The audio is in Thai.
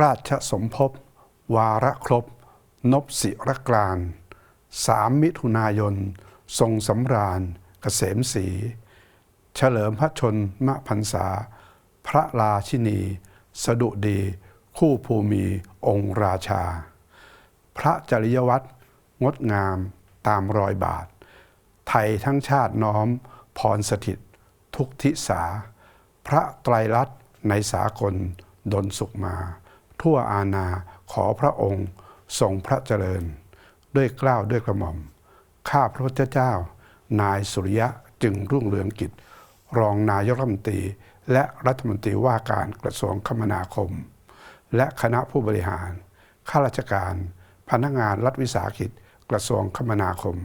ราชสมภพวาระครบนพศิรกลาน3 มิถุนายนทรงสำราญเกษมศรีเฉลิมพระชนมพรรษาพระราชินีสดุดีคู่ภูมิองค์ราชาพระจริยวัตรงดงามตามรอยบาทไทยทั้งชาติน้อมพรสถิตทุกทิสาพระไตรลักษณ์ในสากลดลสุขมาทั่วอาณาขอพระองค์ทรงพระเจริญด้วยเกล้าด้วยกระหม่อมข้าพระพุทธเจ้านายสุริยะจึงรุ่งเรืองกิจรองนายกรัฐมนตรีและรัฐมนตรีว่าการกระทรวงคมนาคมและคณะผู้บริหารข้าราชการพนักงานรัฐวิสาหกิจกระทรวงคมนาคม